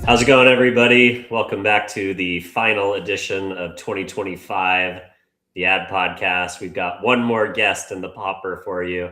How's it going, everybody? Welcome back to the final edition of 2025, the Ad Podcast. We've got one more guest in the popper for you.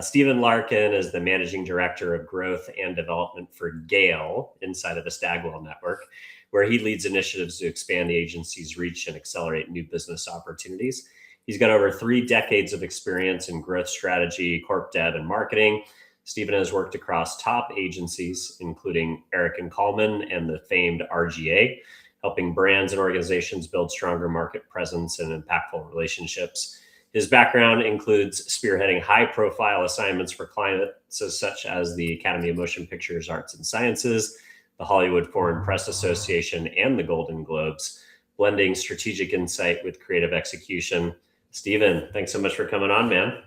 Stephen Larkin is the Managing Director of Growth and Development for GALE inside of the Stagwell Network, where he leads initiatives to expand the agency's reach and accelerate new business opportunities. He's got over 3 decades of experience in growth strategy, corp dev, and marketing. Stephen has worked across top agencies, including Erich Kallman and the famed RGA, helping brands and organizations build stronger market presence and impactful relationships. His background includes spearheading high-profile assignments for clients such as the Academy of Motion Pictures Arts and Sciences, the Hollywood Foreign Press Association, and the Golden Globes, blending strategic insight with creative execution. Stephen, thanks so much for coming on, man.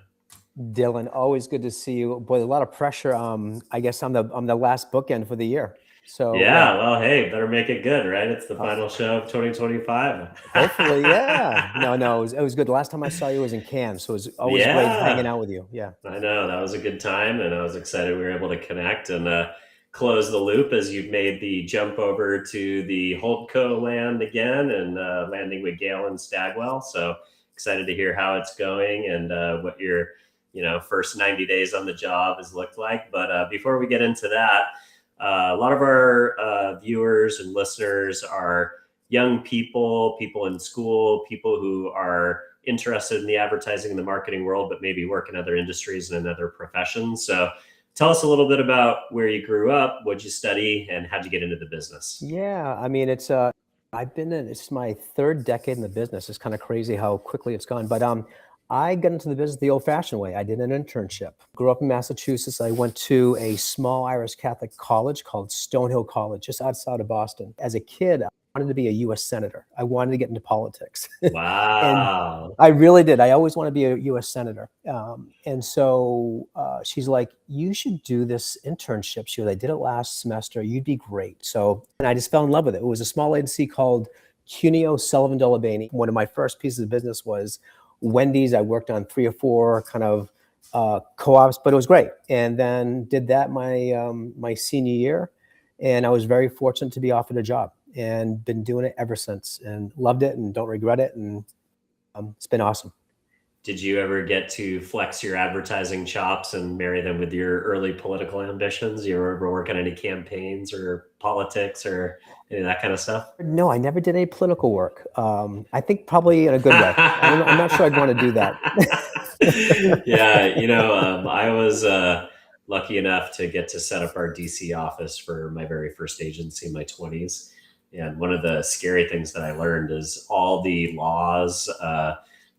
Dylan, always good to see you. Boy, a lot of pressure. I guess I'm the last bookend for the year. So yeah, well, hey, better make it good, right? It's the final show of 2025. Hopefully, yeah. No, it was good. The last time I saw you was in Cannes, so it was always great hanging out with you. Yeah, I know that was a good time, and I was excited we were able to connect and close the loop as you've made the jump over to the Holdco land again and landing with GALE and Stagwell. So excited to hear how it's going and what your first 90 days on the job has looked like. But before we get into that, a lot of our viewers and listeners are young people in school, people who are interested in the advertising and the marketing world, but maybe work in other industries and in other professions. So tell us a little bit about where you grew up, what'd you study, and how'd you get into the business? Yeah, I mean, it's my 3rd decade in the business. It's kind of crazy how quickly it's gone. But I got into the business the old-fashioned way. I did an internship. Grew up in Massachusetts. I went to a small Irish Catholic college called Stonehill College, just outside of Boston. As a kid, I wanted to be a U.S. senator. I wanted to get into politics. Wow. And I really did. I always wanted to be a U.S. senator. And so she's like, you should do this internship. She goes, I did it last semester. You'd be great. So, and I just fell in love with it. It was a small agency called Cuneo Sullivan Delabaney. One of my first pieces of business was Wendy's. I worked on 3 or 4 kind of co-ops, but it was great. And then did that my senior year, and I was very fortunate to be offered a job, and been doing it ever since, and loved it, and don't regret it, and it's been awesome. Did you ever get to flex your advertising chops and marry them with your early political ambitions? You ever work on any campaigns or politics or any of that kind of stuff? No, I never did any political work. I think probably in a good way. I'm not sure I'd want to do that. Yeah, I was lucky enough to get to set up our DC office for my very first agency in my 20s. And one of the scary things that I learned is all the laws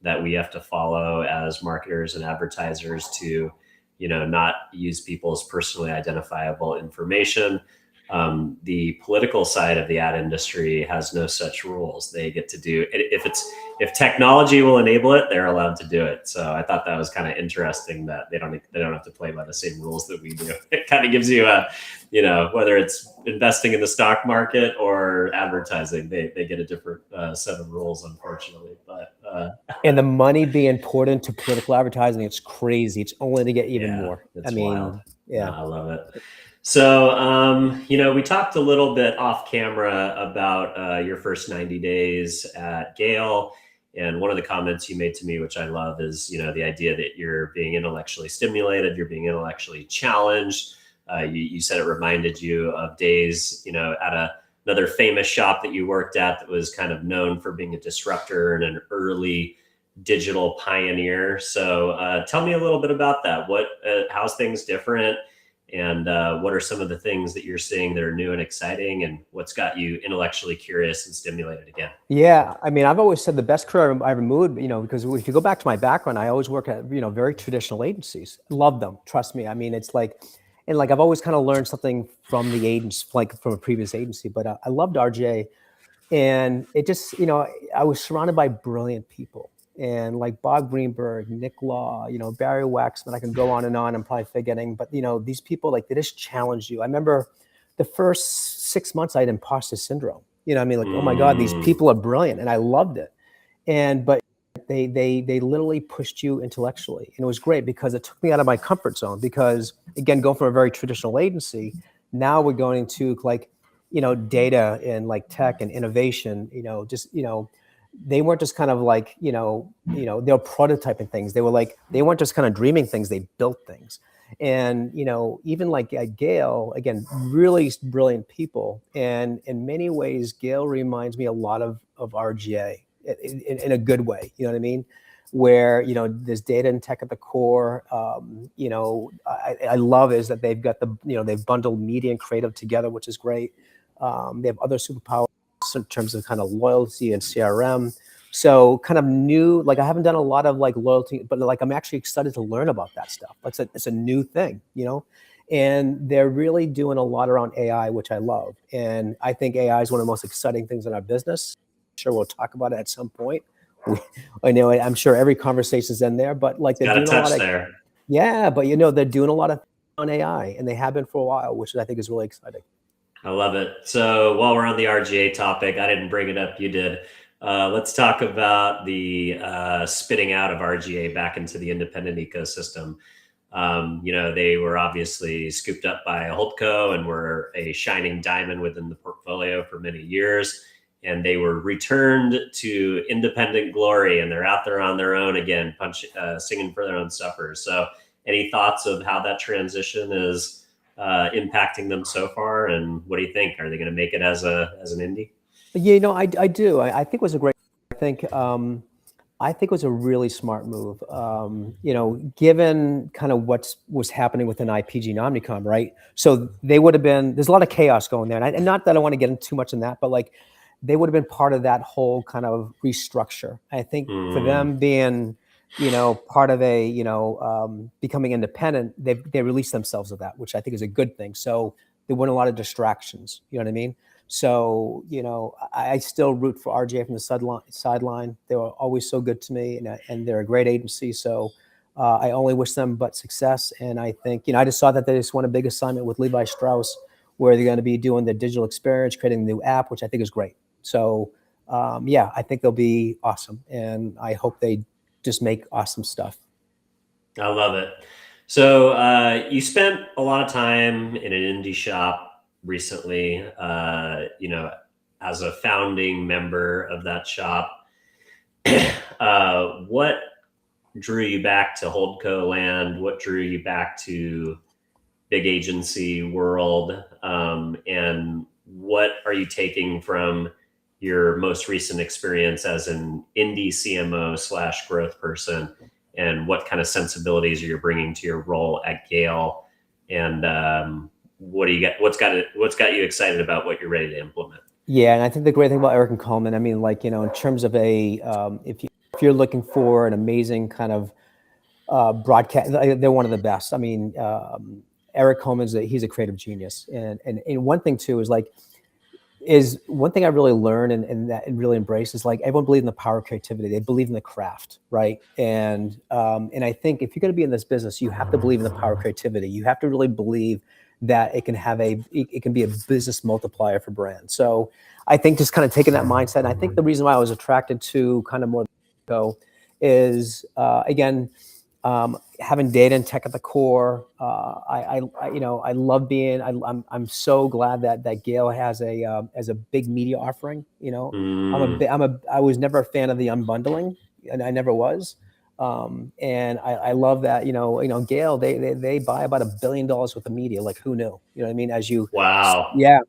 that we have to follow as marketers and advertisers to, not use people's personally identifiable information. The political side of the ad industry has no such rules. They get to do if technology will enable it, they're allowed to do it. So I thought that was kind of interesting that they don't have to play by the same rules that we do. It kind of gives you whether it's investing in the stock market or advertising, they get a different set of rules, unfortunately. But and the money being poured into political advertising, it's crazy. It's only to get even more. It's wild. Yeah, I love it. So, we talked a little bit off camera about your first 90 days at GALE. And one of the comments you made to me, which I love, is, the idea that you're being intellectually stimulated, you're being intellectually challenged. You said it reminded you of days, at another famous shop that you worked at that was kind of known for being a disruptor and an early digital pioneer. So tell me a little bit about that. How's things different? And what are some of the things that you're seeing that are new and exciting, and what's got you intellectually curious and stimulated again? Yeah, I mean, I've always said the best career I ever moved, because if you go back to my background, I always work at, very traditional agencies. Love them, trust me. I mean, it's like, and like I've always kind of learned something from the agents, like from a previous agency, but I loved RJ, and it just, I was surrounded by brilliant people. And like Bob Greenberg, Nick Law, Barry Waxman, I can go on and on. I'm probably forgetting, but these people, like, they just challenge you. I remember the first 6 months I had imposter syndrome. Like, oh my God, these people are brilliant, and I loved it. But they literally pushed you intellectually, and it was great because it took me out of my comfort zone. Because again, going from a very traditional agency, now we're going to like data and like tech and innovation, just, they weren't just kind of like, they were prototyping things. They were like, they weren't just kind of dreaming things, they built things. And, even like at GALE, again, really brilliant people. And in many ways, GALE reminds me a lot of RGA in a good way. You know what I mean? Where, there's data and tech at the core. I love is that they've got they've bundled media and creative together, which is great. They have other superpowers in terms of kind of loyalty and CRM. So kind of new, like I haven't done a lot of like loyalty, but like I'm actually excited to learn about that stuff. It's a new thing, and they're really doing a lot around AI, which I love. And I think AI is one of the most exciting things in our business. I'm sure we'll talk about it at some point. I know, I'm sure every conversation is in there, but like they're doing a lot of, there. yeah, but they're doing a lot of on AI, and they have been for a while, which I think is really exciting. I love it. So while we're on the RGA topic, I didn't bring it up, you did. Let's talk about the spitting out of RGA back into the independent ecosystem. They were obviously scooped up by a holdco and were a shining diamond within the portfolio for many years. And they were returned to independent glory, and they're out there on their own again, singing for their own suppers. So any thoughts of how that transition is impacting them so far, and what do you think? Are they going to make it as an indie? Yeah, I do. I think it was a great. I think it was a really smart move. Given kind of what was happening within IPG and Omnicom, right? So they would have been. There's a lot of chaos going there, and not that I want to get into too much in that, but like they would have been part of that whole kind of restructure. I think for them being, part of a, becoming independent, they released themselves of that, which I think is a good thing. So there weren't a lot of distractions. You know what I mean? So, I still root for RGA from the sideline. They were always so good to me, and they're a great agency. So I only wish them but success. And I think, I just saw that they just won a big assignment with Levi Strauss, where they're going to be doing the digital experience, creating a new app, which I think is great. So, I think they'll be awesome. And I hope they just make awesome stuff. I love it. So you spent a lot of time in an indie shop recently, as a founding member of that shop. What drew you back to Holdco land? What drew you back to big agency world? And what are you taking from your most recent experience as an indie CMO / growth person? And what kind of sensibilities are you bringing to your role at GALE? And what do you get? What's got you excited about what you're ready to implement? Yeah, and I think the great thing about Erich Kallman, I mean, like, in terms of if you're looking for an amazing kind of broadcast, they're one of the best. I mean, Erich Kallman he's a creative genius, and one thing too is one thing I really learned and really embrace is like everyone believes in the power of creativity. They believe in the craft, right? And I think if you're going to be in this business, you have to believe in the power of creativity. You have to really believe that it can be a business multiplier for brands. So I think just kind of taking that mindset. And I think the reason why I was attracted to kind of more is again, having data and tech at the core. I love being. I'm so glad that GALE has a big media offering. I was never a fan of the unbundling, and I never was. And I love that. GALE they buy about $1 billion worth of media. Like, who knew? You know what I mean? Wow. Yeah,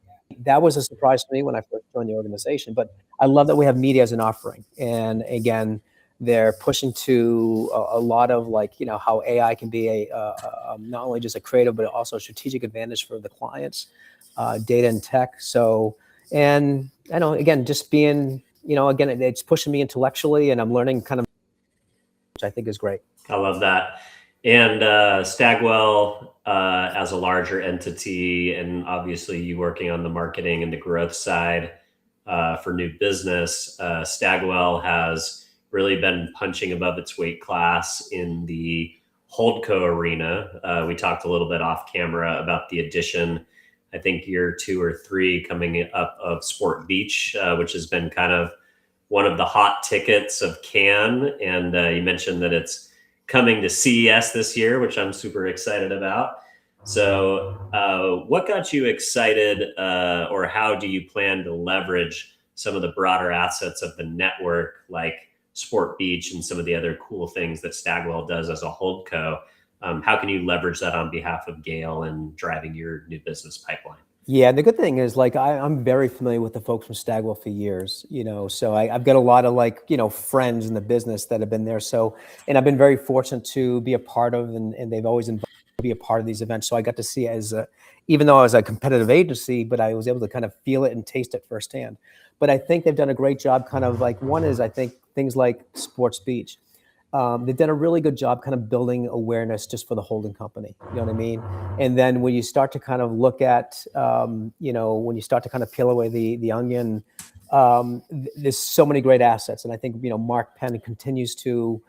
that was a surprise to me when I first joined the organization. But I love that we have media as an offering. And again, they're pushing to a lot of how AI can be not only just a creative, but also a strategic advantage for the clients, data and tech. So, and I know, again, just being, again, it's pushing me intellectually, and I'm learning kind of, which I think is great. I love that. And Stagwell, as a larger entity, and obviously you working on the marketing and the growth side for new business, Stagwell has really been punching above its weight class in the Holdco arena. We talked a little bit off camera about the addition, I think year 2 or 3 coming up, of Sport Beach, which has been kind of one of the hot tickets of Cannes. And you mentioned that it's coming to CES this year, which I'm super excited about. So, what got you excited, or how do you plan to leverage some of the broader assets of the network, like Sport Beach and some of the other cool things that Stagwell does as a holdco? How can you leverage that on behalf of GALE and driving your new business pipeline? Yeah, the good thing is like I'm very familiar with the folks from Stagwell for years, so I've got a lot of like, friends in the business that have been there. So, and I've been very fortunate to be a part of, and they've always invited me to be a part of these events. So I got to see it even though I was a competitive agency, but I was able to kind of feel it and taste it firsthand. But I think they've done a great job kind of like, one is I think things like Sports Beach. They've done a really good job kind of building awareness just for the holding company. You know what I mean? And then when you start to kind of look at, when you start to kind of peel away the onion, there's so many great assets. And I think, Mark Penn continues to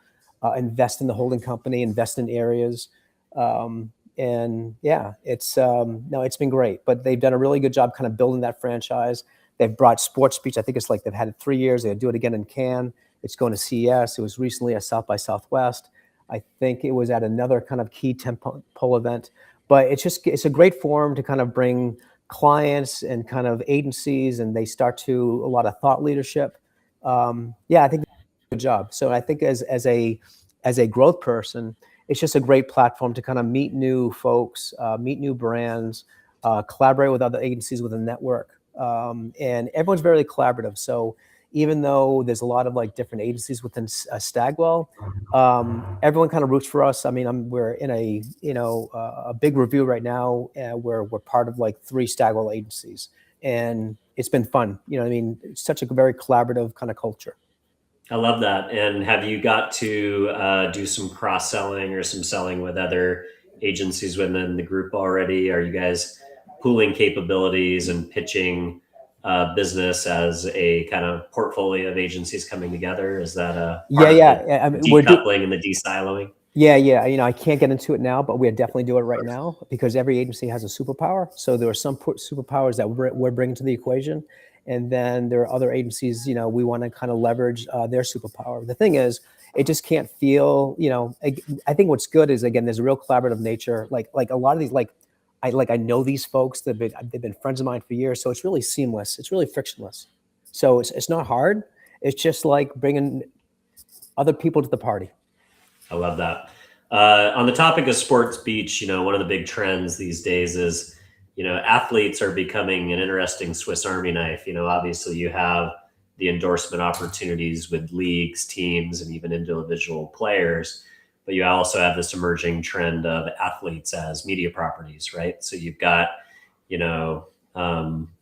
invest in the holding company, invest in areas. And yeah, no, it's been great. But they've done a really good job kind of building that franchise. They've brought Sports Beach. I think it's like they've had it 3 years. They'll do it again in Cannes. It's going to CES. It was recently at South by Southwest. I think it was at another kind of key tentpole event. But it's a great forum to kind of bring clients and kind of agencies, and they start to a lot of thought leadership. Yeah, I think they do a good job. So I think as a growth person, it's just a great platform to kind of meet new folks, meet new brands, collaborate with other agencies with a network. And everyone's very collaborative. So even though there's a lot of like different agencies within Stagwell, everyone kind of roots for us. I mean, we're in a big review right now where we're part of like 3 Stagwell agencies, and it's been fun. You know what I mean? It's such a very collaborative kind of culture. I love that. And have you got to do some cross selling or some selling with other agencies within the group already? Are you guys pooling capabilities and pitching business as a kind of portfolio of agencies coming together? Is that a part Yeah, of the yeah. I mean, decoupling and the de-siloing? yeah, yeah. I can't get into it now, but we definitely do it right now because every agency has a superpower. So there are some superpowers that we're bringing to the equation, and then there are other agencies. We want to kind of leverage their superpower. The thing is, it just can't feel. I think what's good is again, there's a real collaborative nature. Like a lot of these, I know these folks. They've been friends of mine for years, so it's really seamless. It's really frictionless. So it's not hard. It's just like bringing other people to the party. I love that. On the topic of Sports Beach, one of the big trends these days is, athletes are becoming an interesting Swiss Army knife. Obviously you have the endorsement opportunities with leagues, teams, and even individual players, but you also have this emerging trend of athletes as media properties, right? So you know, um,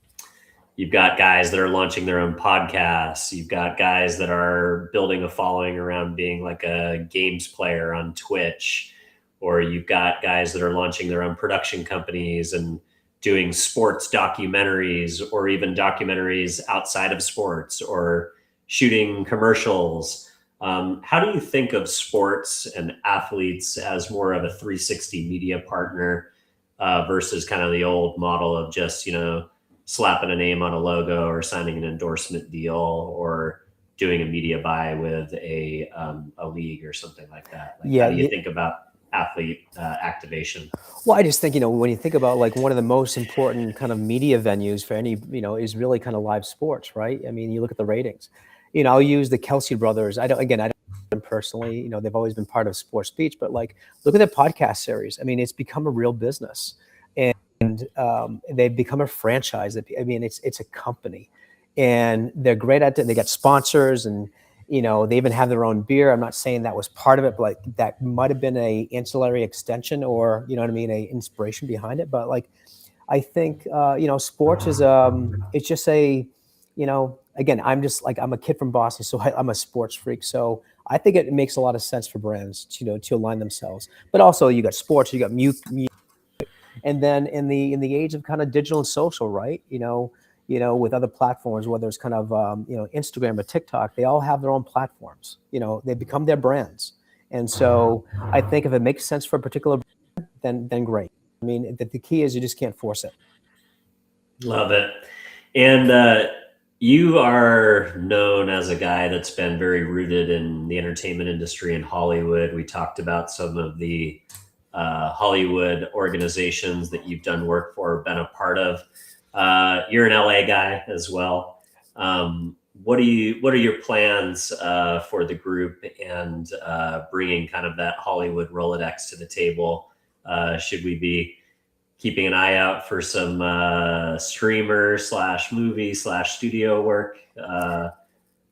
you've got guys that are launching their own podcasts. You've got guys that are building a following around being like a games player on Twitch, or you've got guys that are launching their own production companies and doing sports documentaries, or even documentaries outside of sports, or shooting commercials. How do you think of sports and athletes as more of a 360 media partner versus kind of the old model of just, slapping a name on a logo or signing an endorsement deal or doing a media buy with a league or something like that? Like, how Yeah, do you think about athlete activation? well, I just think, when you think about like one of the most important kind of media venues for any, is really kind of live sports, right? I mean, you look at the ratings. I'll use the Kelsey brothers. I don't know them personally. They've always been part of Sports Beach, but like, look at their podcast series. I mean, it's become a real business, and they've become a franchise. I mean, it's a company, and they're great at it. They got sponsors, and they even have their own beer. I'm not saying that was part of it, but like that might have been a ancillary extension, or you know what I mean, a inspiration behind it. But like, I think sports is it's just again, I'm a kid from Boston, so I'm a sports freak. So I think it makes a lot of sense for brands to align themselves. But also, you got sports, you got and then in the age of kind of digital and social, right? With other platforms, whether it's kind of Instagram or TikTok, they all have their own platforms. They become their brands, and so I think if it makes sense for a particular brand, then great. I mean, the key is you just can't force it. Love it. And you are known as a guy that's been very rooted in the entertainment industry in Hollywood. We talked about some of the Hollywood organizations that you've done work for, been a part of. You're an LA guy as well. What are your plans for the group and bringing kind of that Hollywood Rolodex to the table? Should we be keeping an eye out for some streamer / movie / studio work?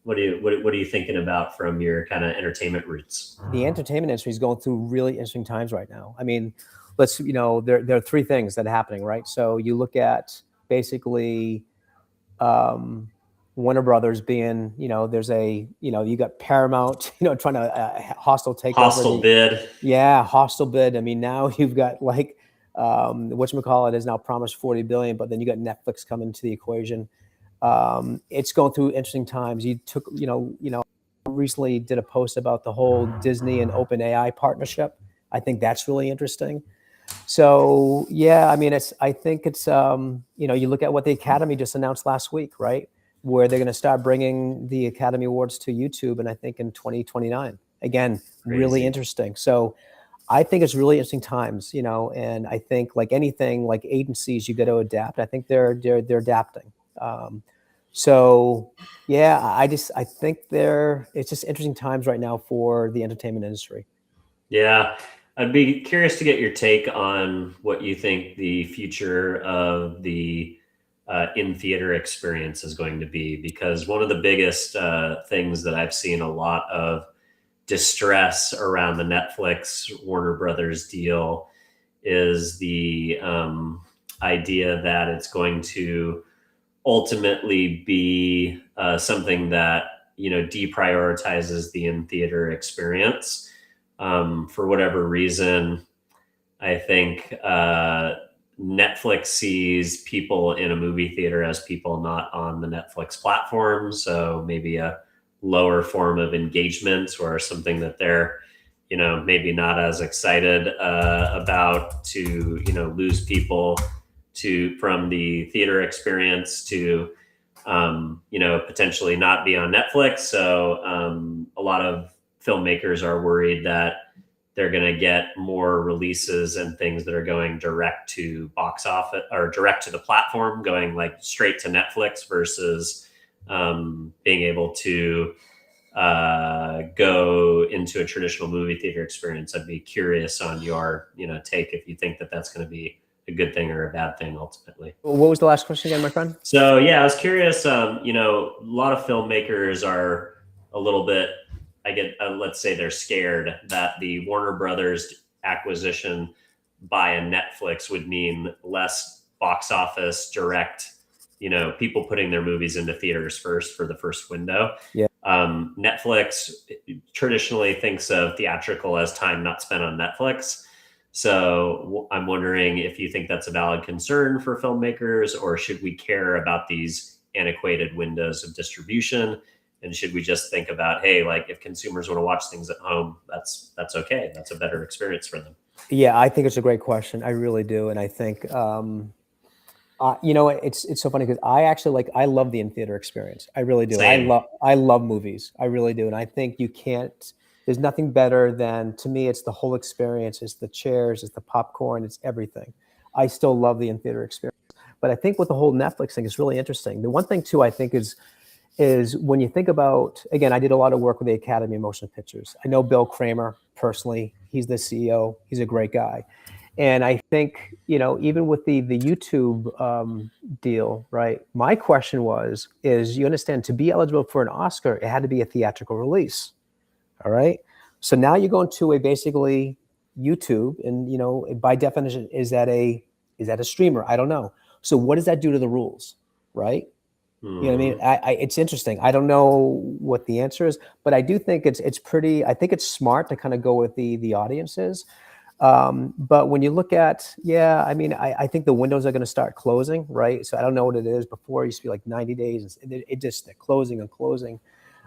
What are you thinking about from your kind of entertainment roots? The entertainment industry is going through really interesting times right now. I mean, there are three things that are happening, right? So you look at basically Warner Brothers being, there's you got Paramount, trying to hostile takeover. Hostile bid. Yeah, hostile bid. I mean, now you've got like whatchamacallit has now promised $40 billion, but then you got Netflix coming into the equation. It's going through interesting times. You took, recently did a post about the whole Disney and OpenAI partnership. I think that's really interesting. So yeah, I mean, I think it's you look at what the Academy just announced last week, right? Where they're going to start bringing the Academy Awards to YouTube, and I think in 2029. Again, Crazy. Really interesting. So I think it's really interesting times, and I think like anything, like agencies, you got to adapt. I think they're adapting. So yeah, I think it's just interesting times right now for the entertainment industry. Yeah. I'd be curious to get your take on what you think the future of the in-theater experience is going to be, because one of the biggest things that I've seen a lot of distress around the Netflix Warner Brothers deal is the idea that it's going to ultimately be something that deprioritizes the in-theater experience. For whatever reason, I think Netflix sees people in a movie theater as people not on the Netflix platform. So maybe a lower form of engagement or something that they're, maybe not as excited about to, lose people from the theater experience to, potentially not be on Netflix. So a lot of filmmakers are worried that they're going to get more releases and things that are going direct to box office or direct to the platform, going like straight to Netflix versus being able to go into a traditional movie theater experience. I'd be curious on your, take if you think that that's going to be a good thing or a bad thing ultimately. What was the last question again, my friend? So yeah, I was curious. A lot of filmmakers are a little bit, let's say they're scared that the Warner Brothers acquisition by a Netflix would mean less box office direct, people putting their movies into theaters first for the first window. Yeah. Netflix traditionally thinks of theatrical as time not spent on Netflix. So I'm wondering if you think that's a valid concern for filmmakers, or should we care about these antiquated windows of distribution? And should we just think about, hey, like if consumers want to watch things at home, that's okay. That's a better experience for them. Yeah, I think it's a great question. I really do. And I think, it's so funny because I love the in-theater experience. I really do. Same. I love movies. I really do. And I think there's nothing better than, to me, it's the whole experience. It's the chairs, it's the popcorn, it's everything. I still love the in-theater experience. But I think with the whole Netflix thing, it's really interesting. The one thing too, I think is when you think about, again, I did a lot of work with the Academy of Motion Pictures. I know Bill Kramer personally. He's the CEO. He's a great guy. And I think, even with the YouTube deal, right? My question is you understand, to be eligible for an Oscar, it had to be a theatrical release. All right. So now you're going to basically YouTube, and, by definition, is that a streamer? I don't know. So what does that do to the rules? Right. You know what I mean? It's interesting. I don't know what the answer is, but I do think it's pretty. I think it's smart to kind of go with the audiences. But when you look at, I think the windows are going to start closing, right? So I don't know what it is. Before it used to be like 90 days. It just they're closing and closing.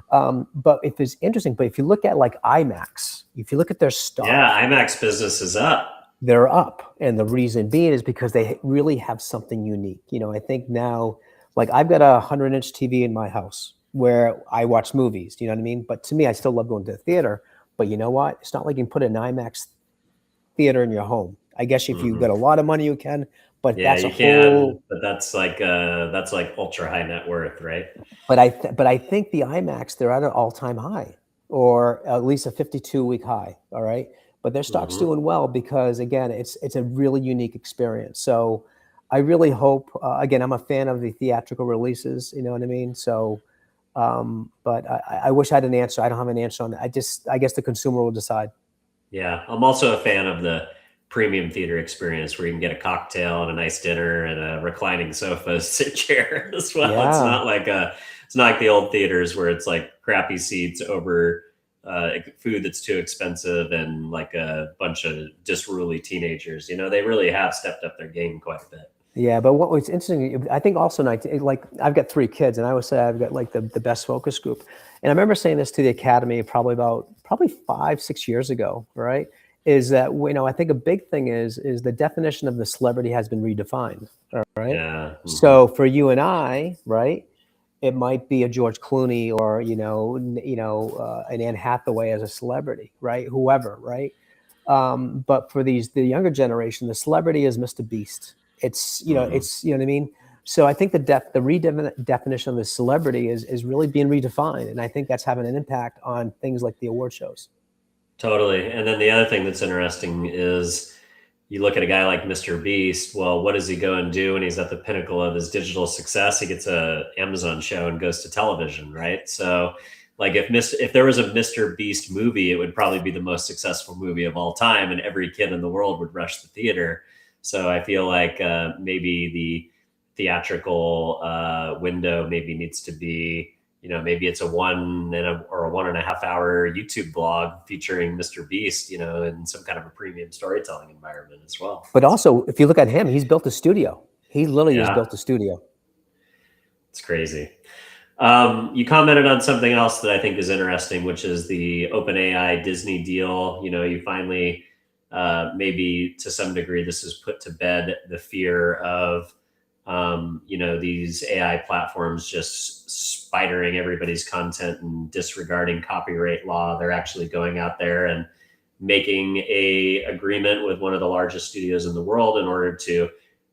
But if you look at like IMAX, if you look at their stock, IMAX business is up. They're up, and the reason being is because they really have something unique. I think now. Like I've got a 100-inch TV in my house where I watch movies. You know what I mean? But to me, I still love going to the theater. But you know what? It's not like you can put an IMAX theater in your home. I guess if you've got a lot of money, you can, but Yeah, that's a you can, whole. but that's like ultra high net worth, right? But I think the IMAX, they're at an all-time high, or at least a 52-week high. All right, but their stock's doing well because again, it's a really unique experience. So I really hope. Again, I'm a fan of the theatrical releases. You know what I mean? So, but I wish I had an answer. I don't have an answer on that. I guess the consumer will decide. Yeah, I'm also a fan of the premium theater experience where you can get a cocktail and a nice dinner and a reclining sofa sit chair as well. Yeah. It's not like the old theaters where it's like crappy seats over food that's too expensive and like a bunch of disruly teenagers. You know, they really have stepped up their game quite a bit. Yeah, but what was interesting, I think also, like I've got 3 kids, and I would say I've got like the best focus group. And I remember saying this to the academy probably 5-6 years ago, right? Is that, you know, I think a big thing is the definition of the celebrity has been redefined, all right? Yeah. So for you and I, right, it might be a George Clooney or an Anne Hathaway as a celebrity, right? Whoever, right? But for the younger generation, the celebrity is Mr. Beast. It's you know what I mean. So I think the redefinition of the celebrity is really being redefined, and I think that's having an impact on things like the award shows. Totally. And then the other thing that's interesting is you look at a guy like Mr. Beast. Well, what does he go and do when he's at the pinnacle of his digital success? He gets a Amazon show and goes to television, right? So, like if there was a Mr. Beast movie, it would probably be the most successful movie of all time, and every kid in the world would rush the theater. So I feel like maybe the theatrical window maybe needs to be, maybe it's a 1.5 hour YouTube blog featuring Mr. Beast, in some kind of a premium storytelling environment as well. But also, if you look at him, he's built a studio. He literally has built a studio. It's crazy. You commented on something else that I think is interesting, which is the OpenAI Disney deal. You finally, maybe to some degree, this has put to bed the fear of these AI platforms just spidering everybody's content and disregarding copyright law. They're actually going out there and making a agreement with one of the largest studios in the world in order to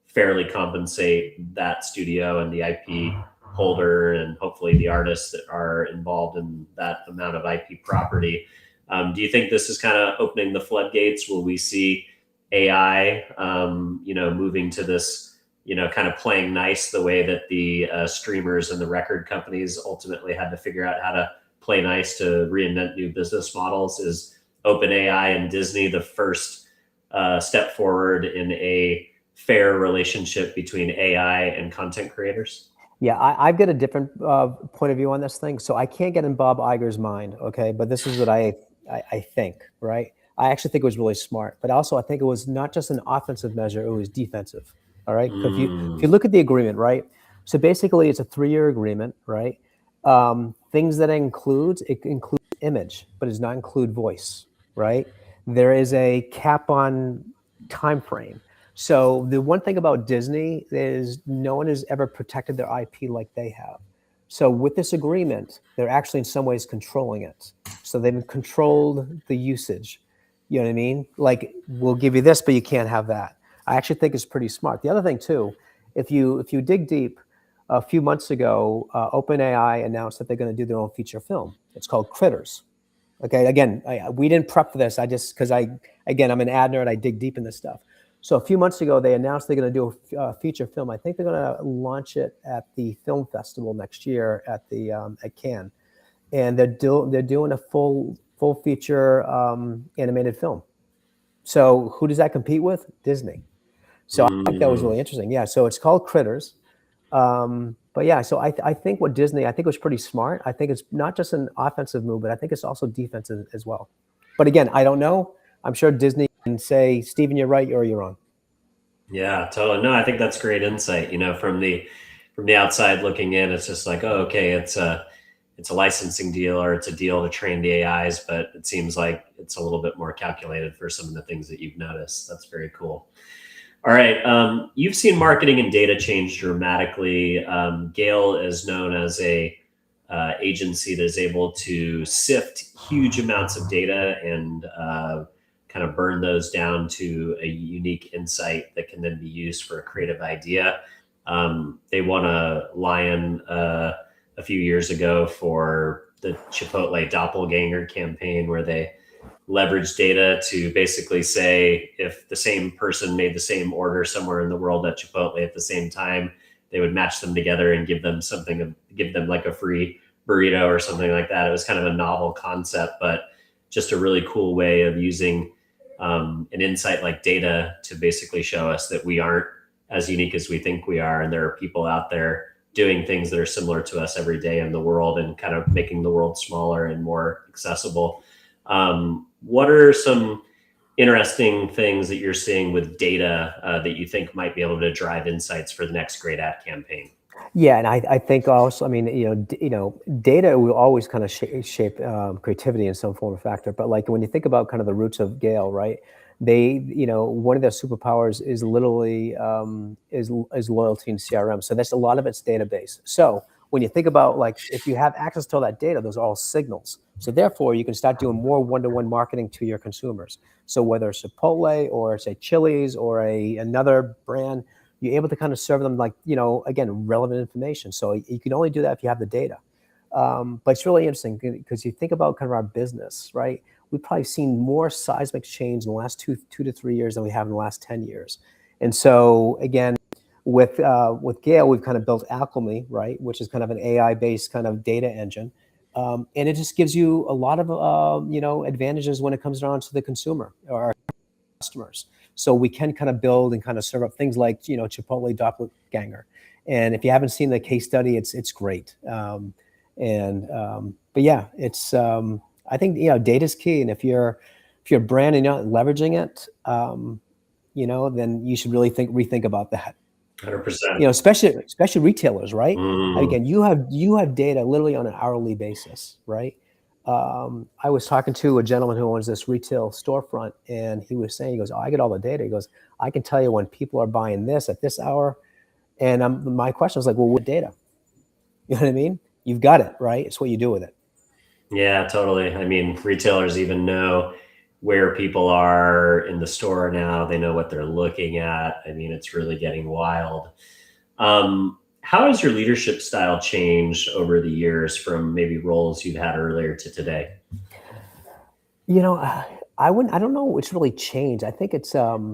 fairly compensate that studio and the IP holder and hopefully the artists that are involved in that amount of IP property. Do you think this is kind of opening the floodgates? Will we see AI, moving to this, kind of playing nice the way that the streamers and the record companies ultimately had to figure out how to play nice to reinvent new business models? Is OpenAI and Disney the first step forward in a fair relationship between AI and content creators? Yeah, I've got a different point of view on this thing. So I can't get in Bob Iger's mind, okay? But this is what I think, right? I actually think it was really smart, but also I think it was not just an offensive measure; it was defensive. All right. If you look at the agreement, right? So basically, it's a 3-year agreement, right? Things that it includes image, but it does not include voice, right? There is a cap on time frame. So the one thing about Disney is no one has ever protected their IP like they have. So with this agreement, they're actually in some ways controlling it. So they've controlled the usage. You know what I mean? Like, we'll give you this, but you can't have that. I actually think it's pretty smart. The other thing too, if you dig deep, a few months ago, OpenAI announced that they're going to do their own feature film. It's called Critters. Okay, again, we didn't prep for this. Because I'm an ad nerd. I dig deep in this stuff. So a few months ago, they announced they're going to do a feature film. I think they're going to launch it at the film festival next year at Cannes, and they're doing a full feature animated film. So who does that compete with? Disney. So I think that was really interesting. Yeah. So it's called Critters. But yeah, so I think what Disney, I think was pretty smart. I think it's not just an offensive move, but I think it's also defensive as well. But again, I don't know. I'm sure Disney can say, Steven, you're right, or you're wrong. Yeah, totally. No, I think that's great insight. From the outside looking in, it's just like, oh, okay, it's a licensing deal or it's a deal to train the AIs, but it seems like it's a little bit more calculated for some of the things that you've noticed. That's very cool. All right. You've seen marketing and data change dramatically. GALE is known as a agency that is able to sift huge amounts of data and kind of burn those down to a unique insight that can then be used for a creative idea. They won a Lion a few years ago for the Chipotle doppelganger campaign, where they leverage data to basically say if the same person made the same order somewhere in the world at Chipotle at the same time, they would match them together and give them something, give them like a free burrito or something like that. It was kind of a novel concept, but just a really cool way of using an insight like data to basically show us that we aren't as unique as we think we are. And there are people out there doing things that are similar to us every day in the world and kind of making the world smaller and more accessible. What are some interesting things that you're seeing with data that you think might be able to drive insights for the next great ad campaign? Yeah, and I think also, I mean, data will always kind of shape creativity in some form or factor. But like when you think about kind of the roots of GALE, right? They, one of their superpowers is literally is loyalty and CRM. So that's a lot of it's database. So when you think about like if you have access to all that data, those are all signals. So therefore, you can start doing more one-to-one marketing to your consumers. So whether it's Chipotle or say Chili's or another brand, you're able to kind of serve them like, again, relevant information. So you can only do that if you have the data. But it's really interesting because you think about kind of our business, right? We've probably seen more seismic change in the last two to 3 years than we have in the last 10 years. And so again, with GALE, we've kind of built Alchemy, right? Which is kind of an AI-based kind of data engine. And it just gives you a lot of, advantages when it comes down to the consumer or our customers. So we can kind of build and kind of serve up things like, Chipotle doppelganger. And if you haven't seen the case study, it's great. But yeah, it's, I think, data's key. And if you're a brand and you're not leveraging it, then you should really rethink about that. 100%. Especially retailers, right? Mm. Again, you have data literally on an hourly basis, right? I was talking to a gentleman who owns this retail storefront, and he was saying, he goes, "Oh, I get all the data." He goes, "I can tell you when people are buying this at this hour." And my question was like, "Well, what data?" You know what I mean? You've got it, right? It's what you do with it. Yeah, totally. I mean, retailers even know where people are in the store now. They know what they're looking at. I mean, it's really getting wild. How has your leadership style changed over the years from maybe roles you've had earlier to today? I don't know. It's really changed. I think it's, I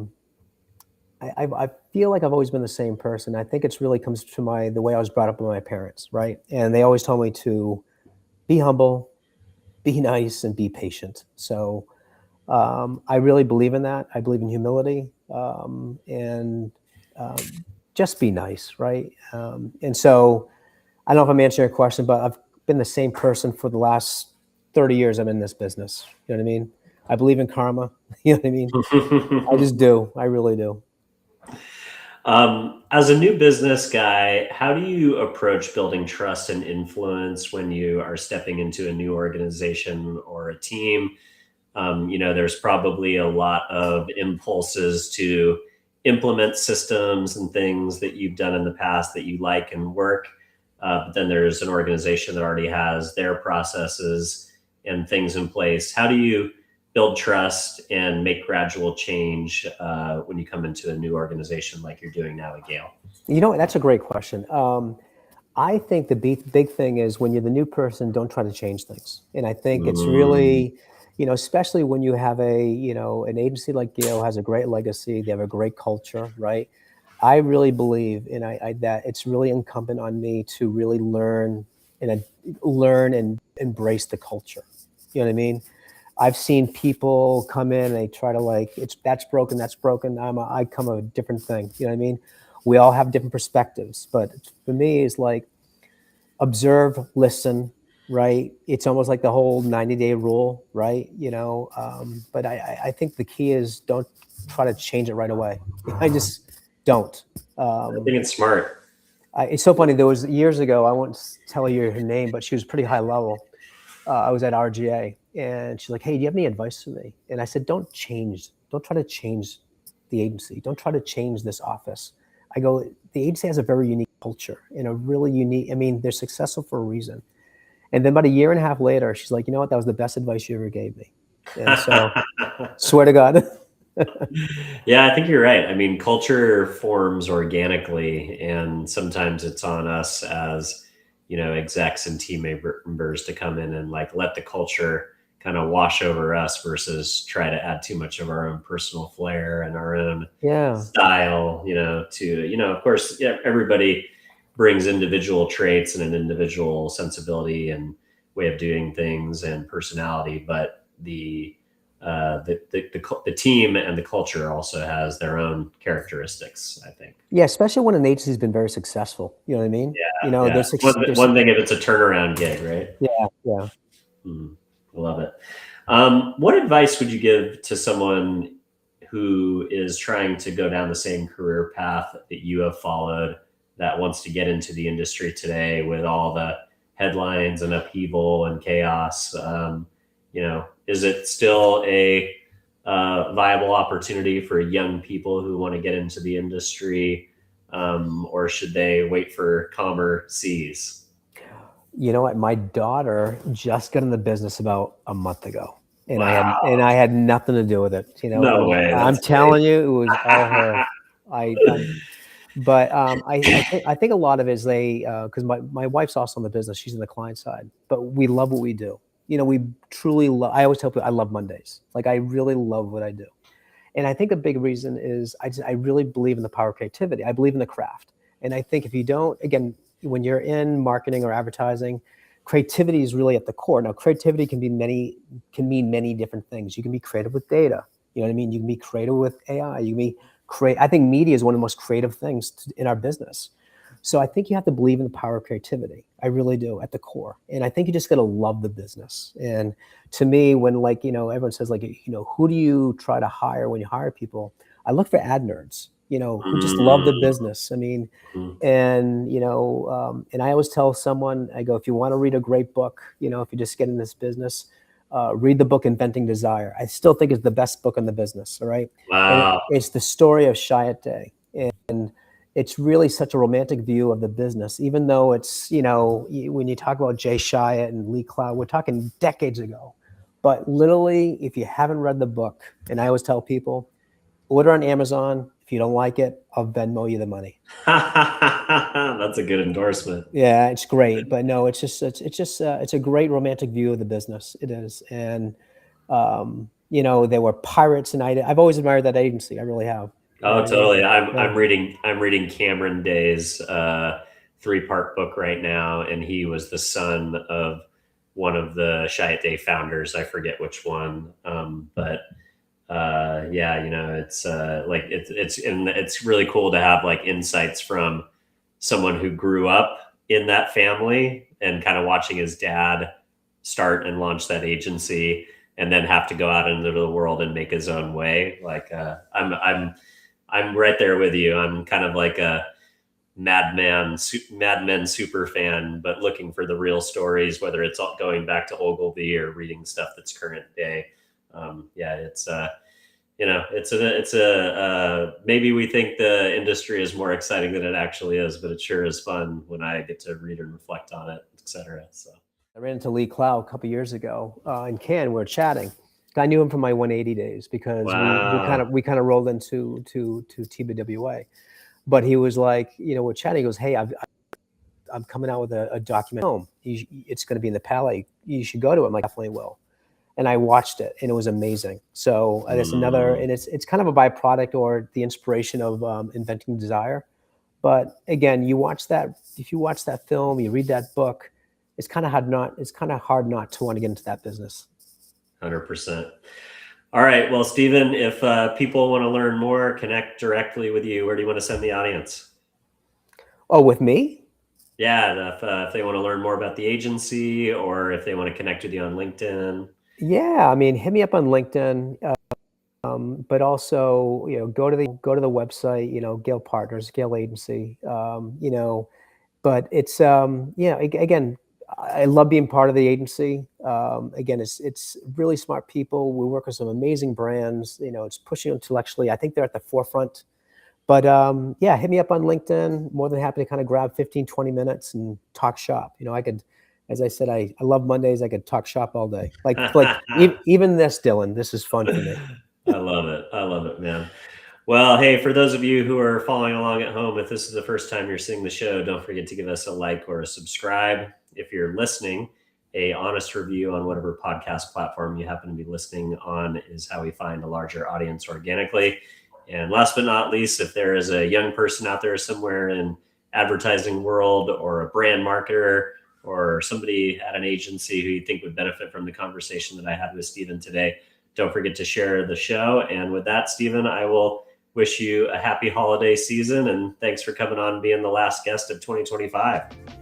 feel like I've always been the same person. I think it's really comes to the way I was brought up by my parents, right? And they always told me to be humble, be nice, and be patient. So I really believe in that. I believe in humility and just be nice, right? And so I don't know if I'm answering your question, but I've been the same person for the last 30 years I'm in this business. You know what I mean? I believe in karma. You know what I mean? I just do. I really do. As a new business guy, how do you approach building trust and influence when you are stepping into a new organization or a team? There's probably a lot of impulses to implement systems and things that you've done in the past that you like and work. But then there's an organization that already has their processes and things in place. How do you build trust and make gradual change when you come into a new organization like you're doing now at GALE? That's a great question. I think the big thing is when you're the new person, don't try to change things. And I think it's really, especially when you have an agency like GALE has a great legacy, they have a great culture, right? I really believe that it's really incumbent on me to really learn and embrace the culture. You know what I mean? I've seen people come in and they try to that's broken, that's broken. I come a different thing. You know what I mean? We all have different perspectives, but for me, it's like observe, listen, right? It's almost like the whole 90-day rule, right? But I think the key is don't try to change it right away. I just don't. I think it's smart. It's so funny. There was years ago, I won't tell you her name, but she was pretty high level. I was at RGA, and she's like, "Hey, do you have any advice for me?" And I said, Don't try to change the agency. Don't try to change this office." I go, "The agency has a very unique culture and a really unique, they're successful for a reason." And then about a year and a half later, she's like, "You know what? That was the best advice you ever gave me." And so Swear to God. Yeah, I think you're right. I mean, culture forms organically, and sometimes it's on us as, execs and team members to come in and like let the culture kind of wash over us versus try to add too much of our own personal flair and our own Yeah. style, of course, yeah, everybody brings individual traits and an individual sensibility and way of doing things and personality, but the team and the culture also has their own characteristics, I think. Yeah, especially when an agency's been very successful. You know what I mean? Yeah. One thing if it's a turnaround gig, right? Yeah. I love it. What advice would you give to someone who is trying to go down the same career path that you have followed, that wants to get into the industry today with all the headlines and upheaval and chaos? Is it still a viable opportunity for young people who want to get into the industry, or should they wait for calmer seas? You know what? My daughter just got in the business about a month ago, and Wow. I had nothing to do with it. No way. I'm telling you, it was all her. But I think a lot of it is because my wife's also in the business. She's in the client side, but we love what we do. We truly love. I always tell people I love Mondays. Like I really love what I do, and I think a big reason is I really believe in the power of creativity. I believe in the craft, and I think if you don't, again, when you're in marketing or advertising, creativity is really at the core. Now, creativity can mean many different things. You can be creative with data. You know what I mean? You can be creative with AI. You can be I think media is one of the most creative things in our business. So I think you have to believe in the power of creativity. I really do at the core. And I think you just got to love the business. And to me, when everyone says who do you try to hire when you hire people? I look for ad nerds, who just love the business. I mean, and and I always tell someone, I go, if you want to read a great book, if you just get in this business, read the book Inventing Desire. I still think it's the best book in the business. All right. Wow. And it's the story of Chiat Day. And it's really such a romantic view of the business, even though it's, when you talk about Jay Chiat and Lee Cloud, we're talking decades ago. But literally, if you haven't read the book, and I always tell people, order on Amazon. If you don't like it, I'll Venmo you the money. That's a good endorsement. Yeah, it's great. But no, it's a great romantic view of the business. It is. And, there were pirates, and I've always admired that agency. I really have. Oh, totally. I'm reading Cameron Day's 3-part book right now, and he was the son of one of the Chiat Day founders. I forget which one, but it's really cool to have like insights from someone who grew up in that family and kind of watching his dad start and launch that agency, and then have to go out into the world and make his own way. Like I'm right there with you. I'm kind of like a Mad Men super fan, but looking for the real stories, whether it's going back to Ogilvy or reading stuff that's current day. Maybe we think the industry is more exciting than it actually is, but it sure is fun when I get to read and reflect on it, etc. So I ran into Lee Cloud a couple years ago in Cannes. We were chatting. I knew him from my 180 days because we kind of rolled into TBWA. But he was like, we're chatting. He goes, "Hey, I'm coming out with a document film. It's going to be in the Palais. You should go to it." I'm like, "Definitely will." And I watched it, and it was amazing. So it's another, and it's kind of a byproduct or the inspiration of Inventing Desire. But again, if you watch that film, you read that book, it's kind of hard not to want to get into that business. 100%. All right. Well, Stephen, if people want to learn more, connect directly with you, where do you want to send the audience? Oh, with me? Yeah. If they want to learn more about the agency, or if they want to connect with you on LinkedIn. Yeah. I mean, hit me up on LinkedIn. But also, go to the website, GALE Partners, GALE Agency, but it's, again, I love being part of the agency. Again, it's really smart people. We work with some amazing brands. It's pushing intellectually. I think they're at the forefront. But hit me up on LinkedIn. More than happy to kind of grab 15, 20 minutes and talk shop. I as I said, I love Mondays. I could talk shop all day. Even this, Dylan, this is fun for me. I love it. I love it, man. Well, hey, for those of you who are following along at home, if this is the first time you're seeing the show, don't forget to give us a like or a subscribe. If you're listening, a honest review on whatever podcast platform you happen to be listening on is how we find a larger audience organically. And last but not least, if there is a young person out there somewhere in advertising world or a brand marketer or somebody at an agency who you think would benefit from the conversation that I had with Stephen today, don't forget to share the show. And with that, Stephen, I will wish you a happy holiday season, and thanks for coming on and being the last guest of 2025.